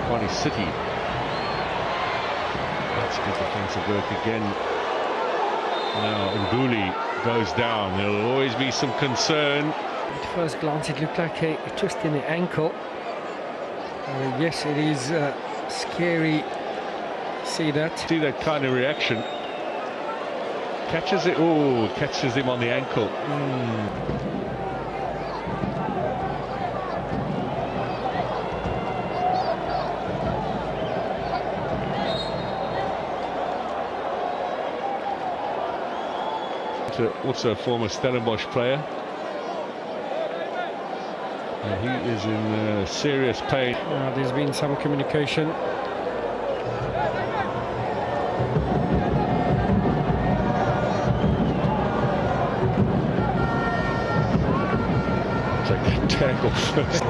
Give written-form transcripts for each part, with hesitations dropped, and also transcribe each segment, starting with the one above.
Kwani City. That's good defensive work again. Now Nduli goes down. There'll always be some concern. At first glance it looked like a twist in the ankle. Yes, it is scary. See that kind of reaction. Catches it. Oh, catches him on the ankle. Also a former Stellenbosch player. He is in serious pain. There's been some communication. Take a tackle first.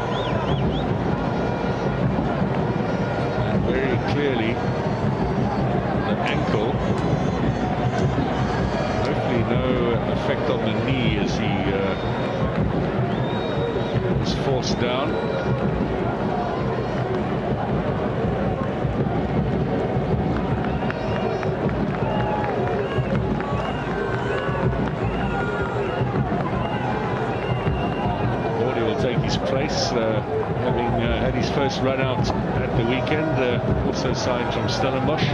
And very clearly, the ankle. Hopefully no effect on the knee as he was forced down. Mokobodi will take his place, having had his first run out at the weekend, also signed from Stellenbosch.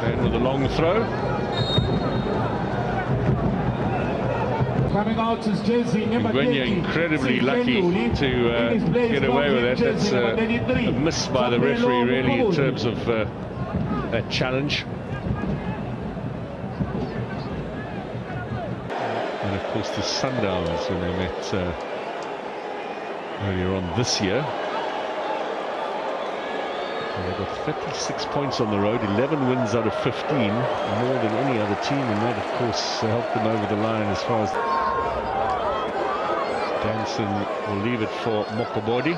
And with a long throw. Coming out is jersey number 20. Incredibly lucky to get away with that. That's a miss by the referee, really, in terms of that challenge. And of course the Sundowns, when they met earlier on this year. And they got 36 points on the road, 11 wins out of 15, more than any other team, and that of course helped them over the line as far as... Danson will leave it for Mokobodi.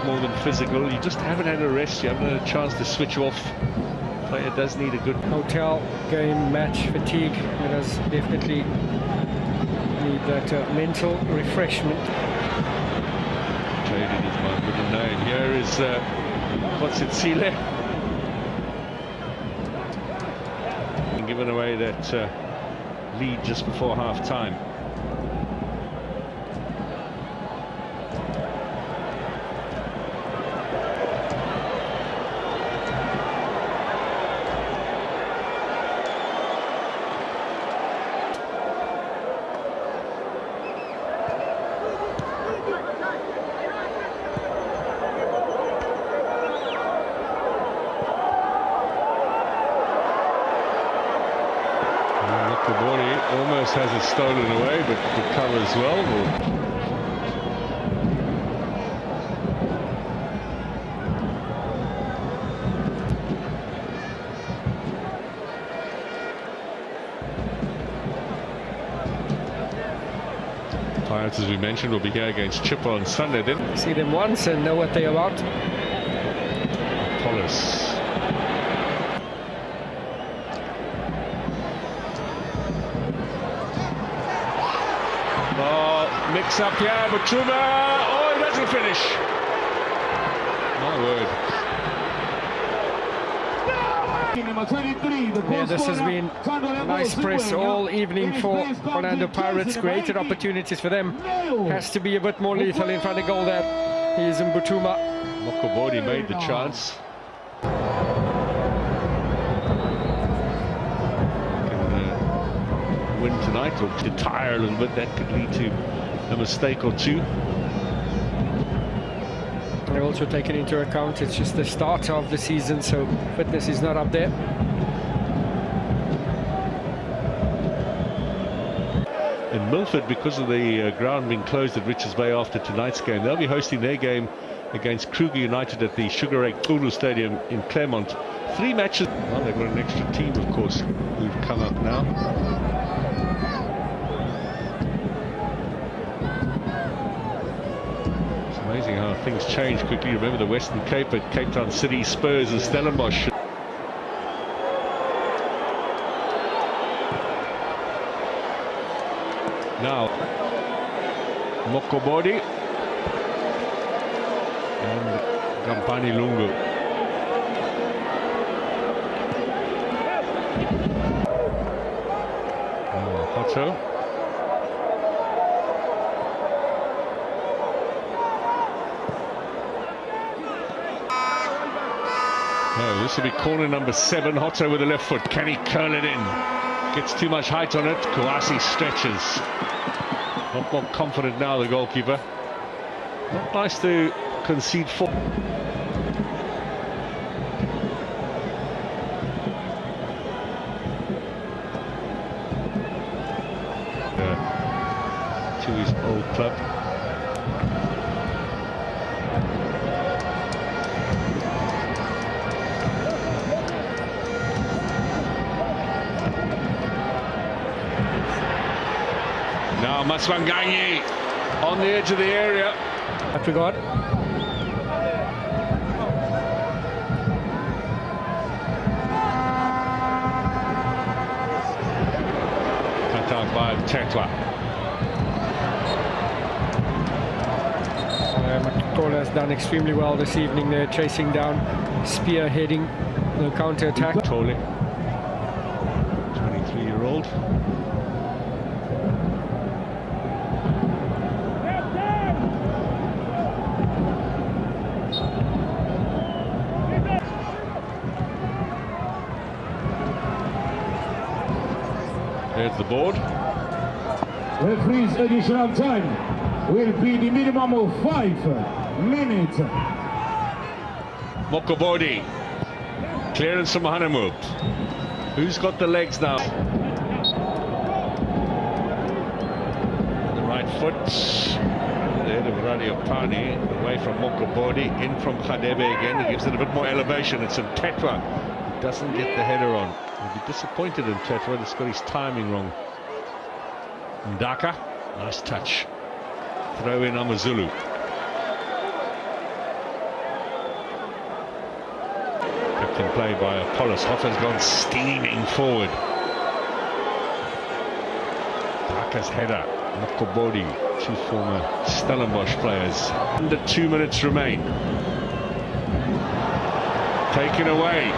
More than physical, you just haven't had a rest, you haven't had a chance to switch off. The player does need a good... Hotel, game, match, fatigue. It does definitely need that mental refreshment. Traded is my middle name. Here is Sihle. And given away that lead just before half-time. Mokobodi almost has it stolen away, but recovers well. Pirates, as we mentioned, will be here against Chippa on Sunday. Then see them once and know what they're about. Polis. Mix up here, Butuma. Oh, he doesn't finish. My word. Yeah, this has been a nice press all evening for Orlando Pirates. Created opportunities for them. Has to be a bit more lethal in front of goal there. He is in Butuma. Mokobodi made the chance. Can win tonight or to tire a little bit. That could lead to a mistake or two. They're also taken into account it's just the start of the season, so fitness is not up there. In Milford, because of the ground being closed at Richards Bay after tonight's game, they'll be hosting their game against Kruger United at the Sugar Ray Kulu Stadium in Claremont. 3 matches. Well, they've got an extra team, of course, who've come up now. Amazing how things change quickly. Remember the Western Cape at Cape Town City, Spurs and Stellenbosch. Now Mokobodi and Gampani Lungu. Hotto. Oh, this will be corner number 7. Hotto with the left foot. Can he curl it in? Gets too much height on it. Kouassi stretches. Not more confident now, the goalkeeper. Not nice to concede 4. To his old club. Now Maswanganyi on the edge of the area. That regard. Cut out by Tetwa. Makola has done extremely well this evening there, chasing down, spearheading the counter-attack. Tole, 23-year-old. There's the board. Referee's additional time will be the minimum of 5 minutes. Mokobodi. Clearance from Hanamub. Who's got the legs now? The right foot. The head of Radiopani. Away from Mokobodi. In from Khadebe again. He gives it a bit more elevation. It's Tetwa. He doesn't get the header on. He'll be disappointed in Tetwa. He's got his timing wrong. Ndaka. Nice touch. Throw in Amazulu. Captain play by Apollos. Hoffa's gone steaming forward. Ndaka's header. Mokobodi, 2 former Stellenbosch players. Under 2 minutes remain. Taken away.